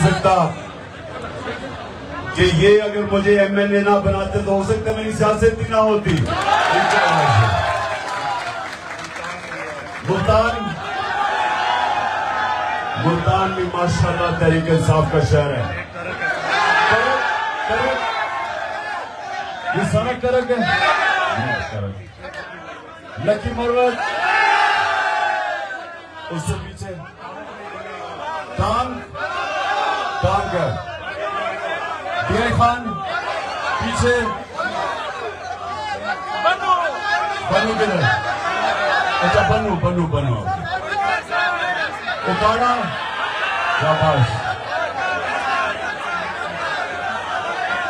سکتا کہ یہ اگر مجھے ایم این اے نہ بناتے تو ہو سکتا میری سیاست ہی نہ ہوتی. ملتان بھی ماشاءاللہ تحریک انصاف کا شہر ہے. یہ سارا کرک ہے. لکی مروت اس سے پیچھے ٹانگ کر ڈی آئی خان پیچھے بنو کدھر؟ اچھا بنو اکاڑا شاباش.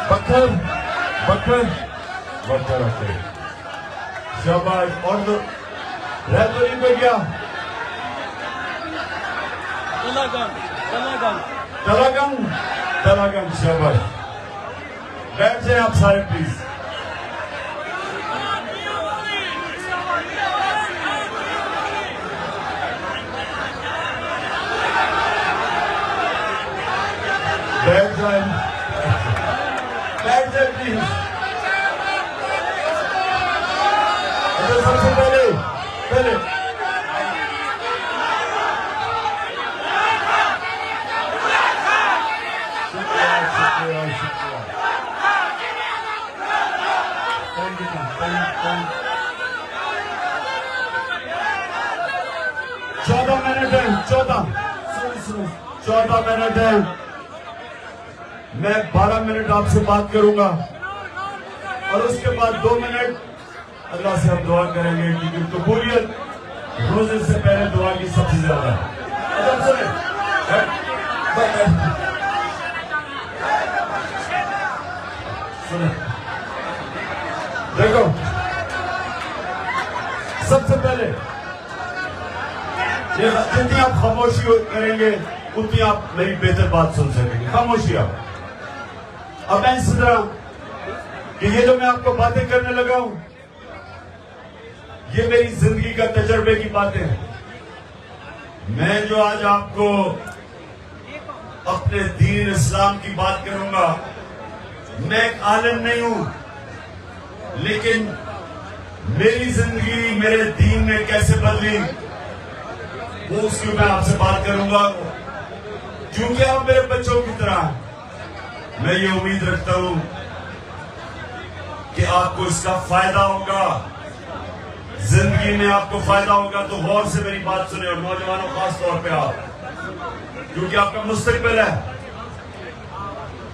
بکر شاباش. اور تو رہ تو نہیں پہ گیا. تلاگن شاباش. بیٹھ جائیں آپ سارے پلیز. بیٹھ جائیں پلیز. سب سے پہلے شکریہ. 14 منٹ ہے. 14 منٹ ہے. میں 12 منٹ آپ سے بات کروں گا اور اس کے بعد 2 منٹ اللہ سے ہم دعا کریں گے کیونکہ قبولیت روزے سے پہلے دعا کی سب سے زیادہ ہے. دیکھو سب سے پہلے جتنی آپ خاموشی کریں گے اتنی آپ میری بہتر بات سن سکیں گے. خاموشی آپ. اب میں اس طرح کہ یہ جو میں آپ کو باتیں کرنے لگا ہوں یہ میری زندگی کا تجربے کی باتیں ہیں. میں جو آج آپ کو اپنے دین اسلام کی بات کروں گا میں ایک عالم نہیں ہوں لیکن میری زندگی میرے دین نے کیسے بدلی وہ اس کی میں آپ سے بات کروں گا. کیونکہ آپ میرے بچوں کی طرح میں یہ امید رکھتا ہوں کہ آپ کو اس کا فائدہ ہوگا. زندگی میں آپ کو فائدہ ہوگا تو غور سے میری بات سنیں اور نوجوانوں خاص طور پہ آپ کیونکہ آپ کا مستقبل ہے.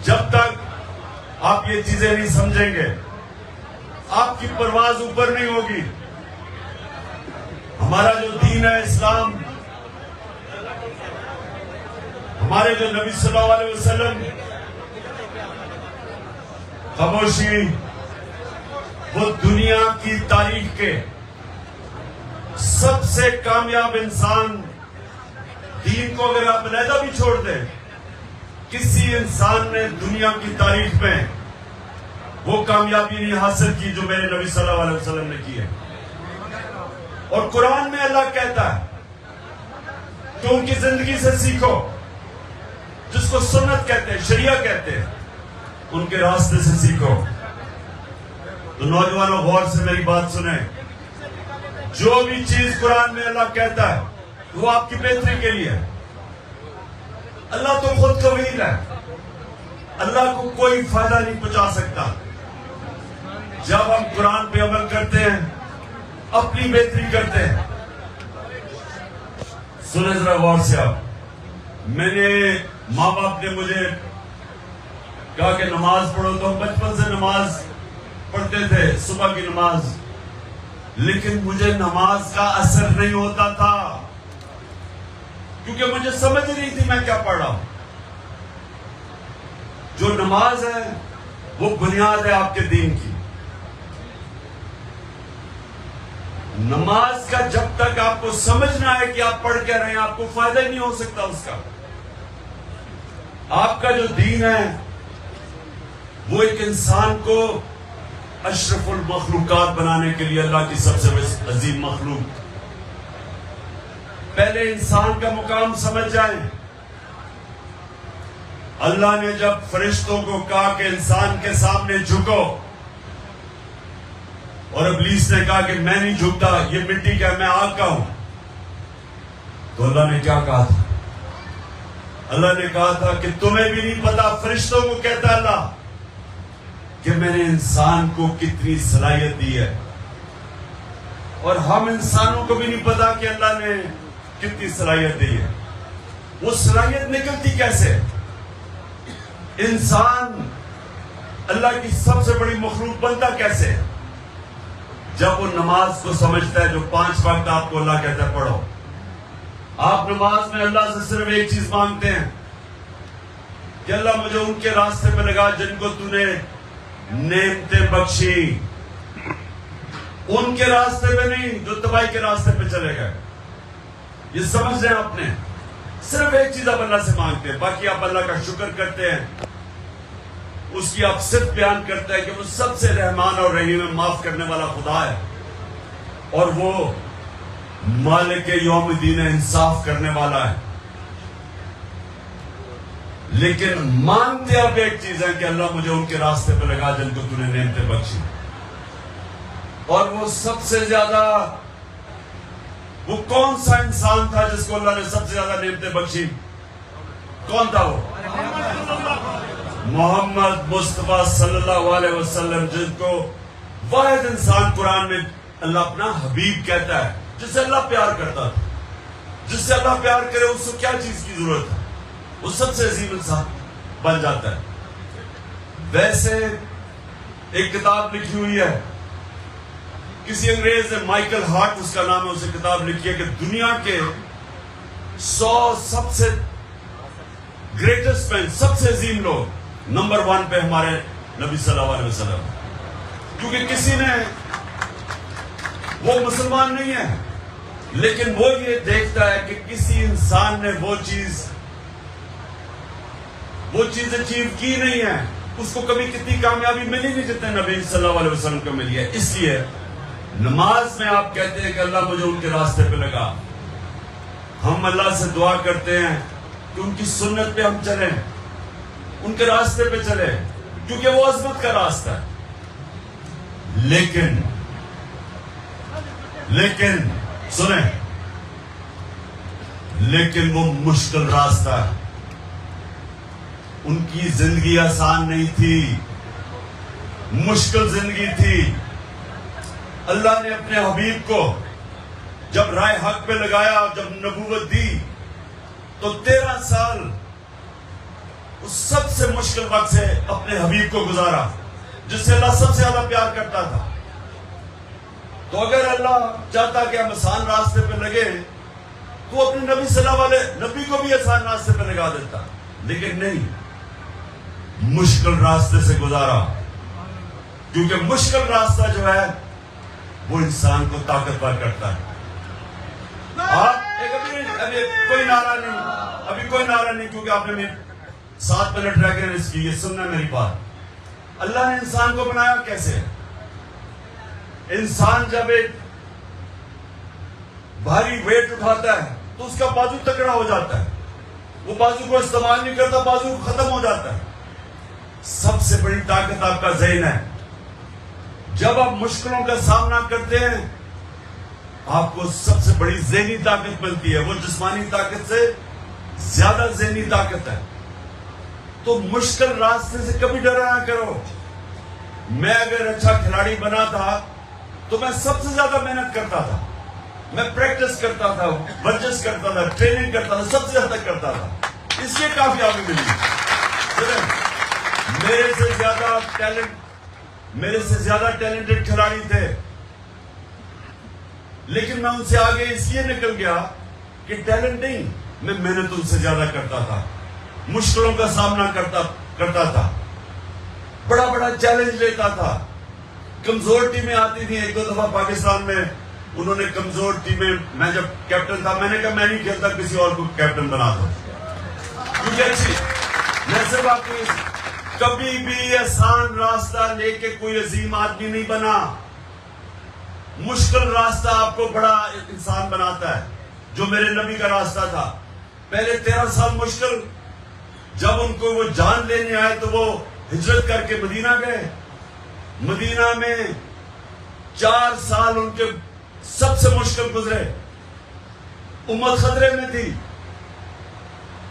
جب تک آپ یہ چیزیں نہیں سمجھیں گے آپ کی پرواز اوپر نہیں ہوگی. ہمارا جو دین ہے اسلام ہمارے جو نبی صلی اللہ علیہ وسلم خاموشی وہ دنیا کی تاریخ کے سب سے کامیاب انسان. دین کو اگر آپ علیحدہ بھی چھوڑ دیں کسی انسان نے دنیا کی تاریخ میں وہ کامیابی نہیں حاصل کی جو میرے نبی صلی اللہ علیہ وسلم نے کی ہے. اور قرآن میں اللہ کہتا ہے کہ ان کی زندگی سے سیکھو. جس کو سنت کہتے ہیں شریعہ کہتے ہیں ان کے راستے سے سیکھو. تو نوجوانوں غور سے میری بات سنیں. جو بھی چیز قرآن میں اللہ کہتا ہے وہ آپ کی بہتری کے لیے ہے. اللہ تو خود قویل ہے. اللہ کو کوئی فائدہ نہیں پہنچا سکتا. جب ہم قرآن پہ عمل کرتے ہیں اپنی بہتری کرتے ہیں. سنیں ذرا غور سے آپ. میں نے ماں باپ نے مجھے کہا کہ نماز پڑھو تو ہم بچپن سے نماز پڑھتے تھے صبح کی نماز. لیکن مجھے نماز کا اثر نہیں ہوتا تھا کیونکہ مجھے سمجھ نہیں تھی میں کیا پڑھ رہا ہوں. جو نماز ہے وہ بنیاد ہے آپ کے دین کی. نماز کا جب تک آپ کو سمجھنا ہے کہ آپ پڑھ کیا رہے ہیں آپ کو فائدہ ہی نہیں ہو سکتا اس کا. آپ کا جو دین ہے وہ ایک انسان کو اشرف المخلوقات بنانے کے لیے اللہ کی سب سے عظیم مخلوق. پہلے انسان کا مقام سمجھ جائیں. اللہ نے جب فرشتوں کو کہا کہ انسان کے سامنے جھکو، اور ابلیس نے کہا کہ میں نہیں جھکتا، یہ مٹی کا میں آگ کا ہوں، تو اللہ نے کیا کہا تھا؟ اللہ نے کہا تھا کہ تمہیں بھی نہیں پتا، فرشتوں کو کہتا ہے اللہ کہ میں نے انسان کو کتنی صلاحیت دی ہے، اور ہم انسانوں کو بھی نہیں پتا کہ اللہ نے کتنی صلاحیت دی ہے۔ وہ صلاحیت نکلتی کیسے؟ انسان اللہ کی سب سے بڑی مخلوق بنتا کیسے؟ جب وہ نماز کو سمجھتا ہے، جو 5 وقت آپ کو اللہ کہتا ہے پڑھو، آپ نماز میں اللہ سے صرف ایک چیز مانگتے ہیں کہ اللہ مجھے ان کے راستے پہ لگا جن کو تو نے نعمتیں بخشی، ان کے راستے پہ نہیں جو تباہی کے راستے پہ چلے گئے۔ یہ سمجھ رہے ہیں آپ نے؟ صرف ایک چیز آپ اللہ سے مانگتے ہیں، باقی آپ اللہ کا شکر کرتے ہیں، اس کی آپ صرف بیان کرتے ہیں کہ وہ سب سے رحمان اور رحیم ہے، معاف کرنے والا خدا ہے، اور وہ مالک یوم الدین انصاف کرنے والا ہے۔ لیکن مانتے آپ ایک چیز ہے کہ اللہ مجھے ان کے راستے پہ لگا جن کو تو نے نعمتیں بخشی، اور وہ سب سے زیادہ، وہ کون سا انسان تھا جس کو اللہ نے سب سے زیادہ نعمتیں بخشی؟ کون تھا وہ؟ محمد مصطفیٰ صلی اللہ علیہ وسلم، جس کو واحد انسان قرآن میں اللہ اپنا حبیب کہتا ہے، جس سے اللہ پیار کرتا تھا۔ جس سے اللہ پیار کرے اس کو کیا چیز کی ضرورت ہے؟ وہ سب سے عظیم انسان بن جاتا ہے۔ ویسے ایک کتاب لکھی ہوئی ہے، کسی انگریز نے، مائیکل ہارٹ اس کا نام ہے، اسے کتاب لکھی ہے کہ دنیا کے 100 سب سے گریٹسٹ مین، سب سے عظیم لوگ، نمبر 1 پہ ہمارے نبی صلی اللہ علیہ وسلم، کیونکہ کسی نے، وہ مسلمان نہیں ہے لیکن وہ یہ دیکھتا ہے کہ کسی انسان نے وہ چیز اچیو کی نہیں ہے، اس کو کبھی کتنی کامیابی ملی نہیں جتنے نبی صلی اللہ علیہ وسلم کو ملی ہے۔ اس لیے نماز میں آپ کہتے ہیں کہ اللہ مجھے ان کے راستے پہ لگا، ہم اللہ سے دعا کرتے ہیں کہ ان کی سنت پہ ہم چلیں، ان کے راستے پہ چلیں، کیونکہ وہ عظمت کا راستہ ہے۔ لیکن سنیں، لیکن وہ مشکل راستہ ہے، ان کی زندگی آسان نہیں تھی، مشکل زندگی تھی۔ اللہ نے اپنے حبیب کو جب رائے حق پہ لگایا، جب نبوت دی، تو 13 سال اس سب سے مشکل وقت سے اپنے حبیب کو گزارا، جس سے اللہ سب سے زیادہ پیار کرتا تھا۔ تو اگر اللہ چاہتا کہ ہم آسان راستے پہ لگے تو اپنے نبی صلی اللہ علیہ نبی کو بھی آسان راستے پہ لگا دیتا، لیکن نہیں، مشکل راستے سے گزارا، کیونکہ مشکل راستہ جو ہے وہ انسان کو طاقتور کرتا ہے۔ آپ ابھی کوئی نعرہ نہیں، کیونکہ آپ نے 7 منٹ رہ گئے اس کی، یہ سننا میری بات۔ اللہ نے انسان کو بنایا کیسے؟ انسان جب ایک بھاری ویٹ اٹھاتا ہے تو اس کا بازو تکڑا ہو جاتا ہے، وہ بازو کو استعمال نہیں کرتا، بازو ختم ہو جاتا ہے۔ سب سے بڑی طاقت آپ کا ذہن ہے۔ جب آپ مشکلوں کا سامنا کرتے ہیں، آپ کو سب سے بڑی ذہنی طاقت ملتی ہے، وہ جسمانی طاقت سے زیادہ ذہنی طاقت ہے۔ تو مشکل راستے سے کبھی ڈرا نہ کرو۔ میں اگر اچھا کھلاڑی بنا تھا تو میں سب سے زیادہ محنت کرتا تھا، میں پریکٹس کرتا تھا، ورزش کرتا تھا، ٹریننگ کرتا تھا، سب سے زیادہ کرتا تھا، اس لیے کامیابی ملی۔ میرے سے زیادہ ٹیلنٹڈ کھلاڑی تھے، لیکن میں ان سے آگے اس لیے نکل گیا کہ ٹیلنٹ نہیں، میں محنت ان سے زیادہ کرتا تھا، مشکلوں کا سامنا کرتا تھا، بڑا بڑا چیلنج لیتا تھا۔ کمزور ٹیمیں آتی تھیں، 1-2 دفعہ پاکستان میں انہوں نے کمزور ٹیمیں، میں جب کیپٹن تھا میں نے کہا میں نہیں کھیلتا، کسی اور کو کیپٹن بنا دو، کیونکہ اچھی میں صرف آپ کو کبھی بھی آسان راستہ لے کے کوئی عظیم آدمی نہیں بنا۔ مشکل راستہ آپ کو بڑا انسان بناتا ہے، جو میرے نبی کا راستہ تھا۔ پہلے 13 سال مشکل، جب ان کو وہ جان لینے آئے تو وہ ہجرت کر کے مدینہ گئے. مدینہ میں 4 سال ان کے سب سے مشکل گزرے. امت خطرے میں تھی.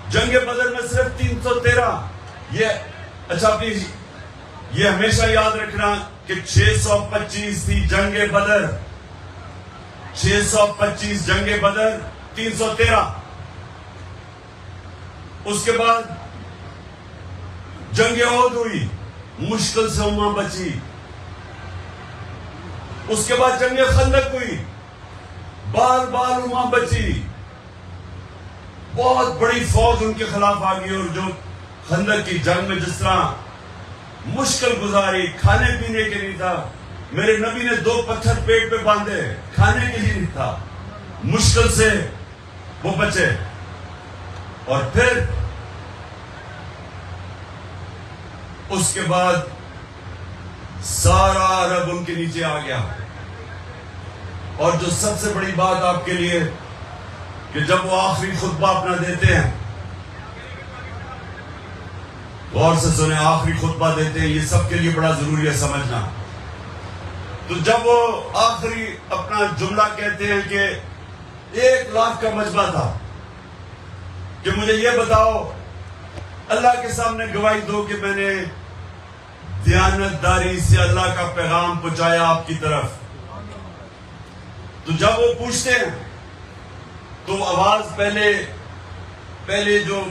جنگ بدر میں صرف 313. یہ ہمیشہ یاد رکھنا کہ 625 تھی جنگ بدر. 625 جنگ بدر، 313. اس کے بعد جنگ احد ہوئی، مشکل سے امت بچی. اس کے بعد جنگ خندق ہوئی، بار بار امت بچی. بہت بڑی فوج ان کے خلاف آ گئی، اور جو خندق کی جنگ میں جس طرح مشکل گزاری، کھانے پینے کے لیے تھا. میرے نبی نے 2 پتھر پیٹ پہ باندھے، کھانے کے لیے نہیں تھا. مشکل سے وہ بچے. اور پھر اس کے بعد سارا عرب ان کے نیچے آ گیا. اور جو سب سے بڑی بات آپ کے لیے کہ جب وہ آخری خطبہ اپنا دیتے ہیں، غور سے سنیں، آخری خطبہ دیتے ہیں، یہ سب کے لیے بڑا ضروری ہے سمجھنا. تو جب وہ آخری اپنا جملہ کہتے ہیں کہ 1 لاکھ کا مجمع تھا کہ مجھے یہ بتاؤ، اللہ کے سامنے گواہی دو کہ میں نے دیانتداری سے اللہ کا پیغام پہنچایا آپ کی طرف. تو جب وہ پوچھتے ہیں تو آواز پہلے جو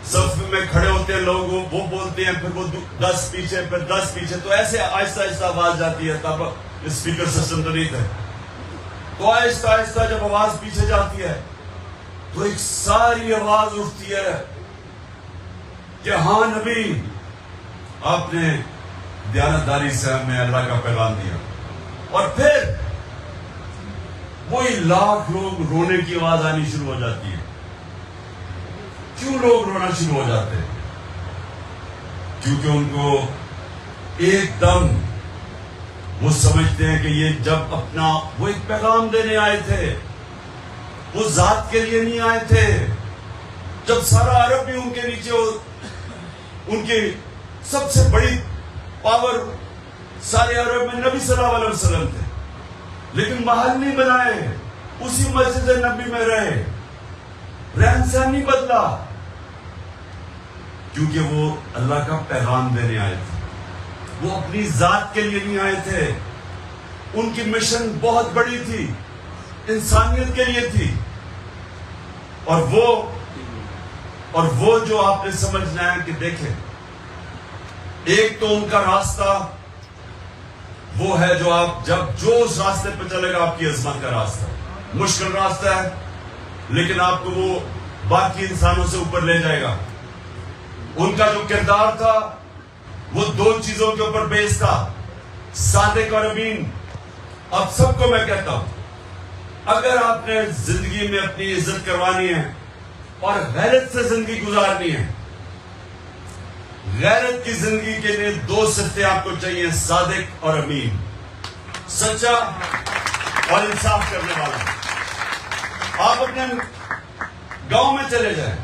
صف میں کھڑے ہوتے ہیں لوگ وہ بولتے ہیں، پھر وہ 10 پیچھے، پھر 10 پیچھے، تو ایسے آہستہ آہستہ آواز جاتی ہے. تب اسپیکر سسٹم تو نہیں تھا. تو آہستہ آہستہ جب آواز پیچھے جاتی ہے تو ایک ساری آواز اٹھتی ہے کہ ہاں نبی، آپ نے دیانتداری سے ہمیں اللہ کا پیغام دیا. اور پھر وہی لاکھ لوگ رونے کی آواز آنی شروع ہو جاتی ہے. کیوں لوگ رونا شروع ہو جاتے ہیں؟ کیونکہ ان کو ایک دم وہ سمجھتے ہیں کہ یہ جب وہ ایک پیغام دینے آئے تھے، وہ ذات کے لیے نہیں آئے تھے. جب سارا عرب بھی ان کے نیچے ان کی سب سے بڑی پاور سارے عرب میں نبی صلی اللہ علیہ وسلم تھے، لیکن محل نہیں بنائے، اسی مسجد نبی میں رہے، رہن سہن نہیں بدلا، کیونکہ وہ اللہ کا پیغام دینے آئے تھے. وہ اپنی ذات کے لیے نہیں آئے تھے. ان کی مشن بہت بڑی تھی، انسانیت کے لیے تھی. اور وہ جو آپ نے سمجھنا ہے کہ دیکھیں، ایک تو ان کا راستہ وہ ہے جو اس راستے پہ چلے گا آپ کی عظمت کا راستہ. مشکل راستہ ہے لیکن آپ کو وہ باقی انسانوں سے اوپر لے جائے گا. ان کا جو کردار تھا وہ 2 چیزوں کے اوپر بیس تھا، صادق اور امین. اب سب کو میں کہتا ہوں، اگر آپ نے زندگی میں اپنی عزت کروانی ہے اور غیرت سے زندگی گزارنی ہے، غیرت کی زندگی کے لیے 2 صفتیں آپ کو چاہیے، صادق اور امین. سچا اور انصاف کرنے والا. آپ اپنے گاؤں میں چلے جائیں،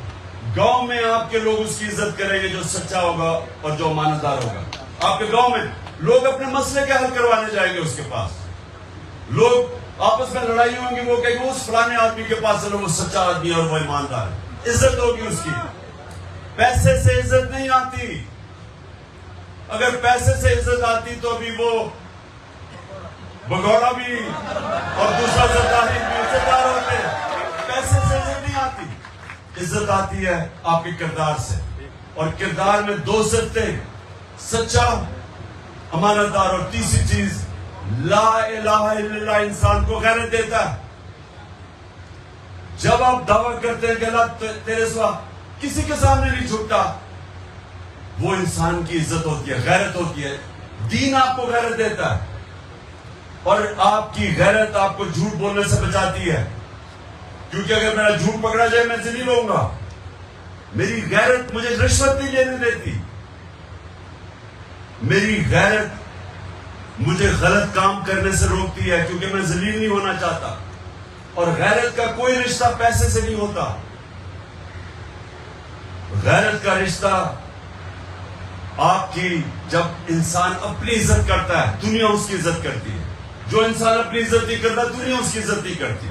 گاؤں میں آپ کے لوگ اس کی عزت کریں گے جو سچا ہوگا اور جو امانتدار ہوگا. آپ کے گاؤں میں لوگ اپنے مسئلے کے حل کروانے جائیں گے اس کے پاس. لوگ آپس میں لڑائی ہوں گی، وہ کہیں گے اس فلانے آدمی کے پاس چلو، وہ سچا آدمی اور وہ ایماندار ہے. عزت ہوگی اس کی. پیسے سے عزت نہیں آتی. اگر پیسے سے عزت آتی تو ابھی وہ بگوڑا بھی اور دوسرا زرداری بھی عزت دار ہوتے. پیسے سے عزت نہیں آتی. عزت آتی ہے آپ کے کردار سے. اور کردار میں 2 صفتیں، سچا، امانتدار، اور تیسری چیز لا الہ الا اللہ انسان کو غیرت دیتا ہے. جب آپ دعویٰ کرتے ہیں کہ اللہ تیرے سوا کسی کے سامنے نہیں جھکتا، وہ انسان کی عزت ہوتی ہے، غیرت ہوتی ہے. دین آپ کو غیرت دیتا ہے، اور آپ کی غیرت آپ کو جھوٹ بولنے سے بچاتی ہے. کیونکہ اگر میرا جھوٹ پکڑا جائے میں ذلیل ہوں گا. میری غیرت مجھے رشوت نہیں لینے دیتی. میری غیرت مجھے غلط کام کرنے سے روکتی ہے، کیونکہ میں ذلیل نہیں ہونا چاہتا. اور غیرت کا کوئی رشتہ پیسے سے نہیں ہوتا. غیرت کا رشتہ آپ کی، جب انسان اپنی عزت کرتا ہے دنیا اس کی عزت کرتی ہے، جو انسان اپنی عزت نہیں کرتا دنیا اس کی عزت نہیں کرتی.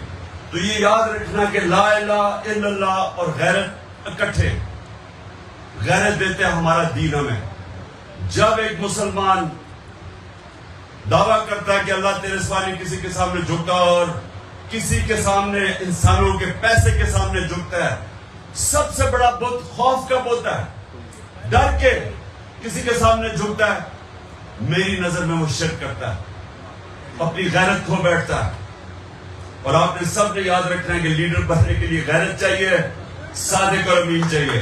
تو یہ یاد رکھنا کہ لا الہ الا اللہ اور غیرت اکٹھے غیرت دیتے ہیں ہمارا دین ہمیں. جب ایک مسلمان دعویٰ کرتا ہے کہ اللہ تیرے سوا نہیں کسی کے سامنے جھکتا اور کسی کے سامنے انسانوں کے پیسے کے سامنے جھکتا ہے، سب سے بڑا بت خوف کا بت ہے، ڈر کے کسی کے سامنے جھکتا ہے، میری نظر میں وہ شرک کرتا ہے، اپنی غیرت کھو بیٹھتا ہے. اور آپ نے سب نے یاد رکھنا ہے کہ لیڈر بننے کے لیے غیرت چاہیے، صادق اور امین چاہیے.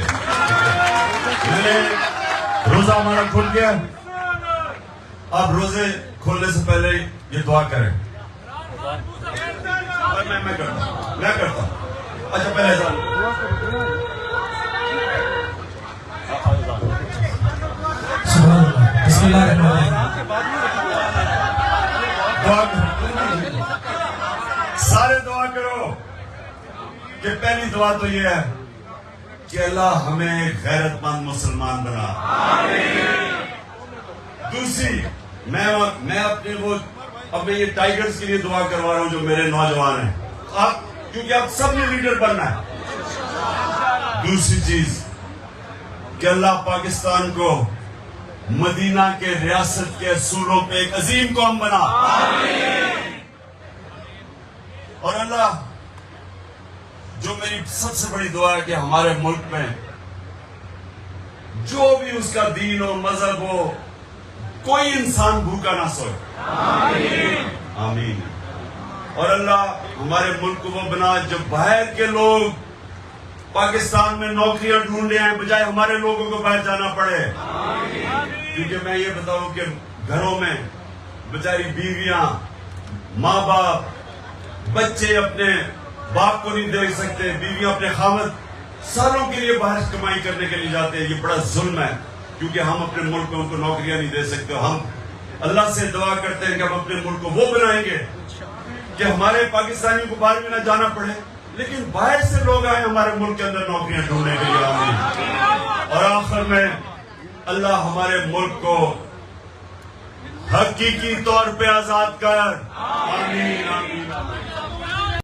روزہ ہمارا کھل گیا، آپ روزے کھولنے سے پہلے یہ دعا کریں. میں کرتا ہوں. اچھا پہلے بسم اللہ الرحمن الرحیم. دعا سارے دعا کرو کہ پہلی دعا تو یہ ہے کہ اللہ ہمیں غیرت مند مسلمان بنا. دوسری میں اپنے اب میں یہ ٹائیگرز کے لیے دعا کروا رہا ہوں جو میرے نوجوان ہیں، آپ کیونکہ آپ سب نے لیڈر بننا ہے. دوسری چیز کہ اللہ پاکستان کو مدینہ کے ریاست کے اصولوں پہ ایک عظیم قوم بنا. اور اللہ جو میری سب سے بڑی دعا ہے کہ ہمارے ملک میں جو بھی اس کا دین و مذہب ہو کوئی انسان بھوکا نہ سوئے. آمین. اور اللہ ہمارے ملک کو وہ بنا جب باہر کے لوگ پاکستان میں نوکریاں ڈھونڈے ہیں بجائے ہمارے لوگوں کو باہر جانا پڑے. کیونکہ میں یہ بتاؤں کہ گھروں میں بیچاری بیویاں، ماں باپ، بچے اپنے باپ کو نہیں دیکھ سکتے، بیویاں اپنے خاوند سالوں کے لیے باہر کمائی کرنے کے لیے جاتے ہیں. یہ بڑا ظلم ہے کیونکہ ہم اپنے ملک میں ان کو نوکریاں نہیں دے سکتے. ہم اللہ سے دعا کرتے ہیں کہ ہم اپنے ملک کو وہ بنائیں گے کہ ہمارے پاکستانیوں کو باہر بھی نہ جانا پڑے، لیکن باہر سے لوگ آئے ہمارے ملک کے اندر نوکریاں ڈھونڈنے کے لیے. آمین. اور آخر میں اللہ ہمارے ملک کو حقیقی طور پہ آزاد کر. آمین آمین.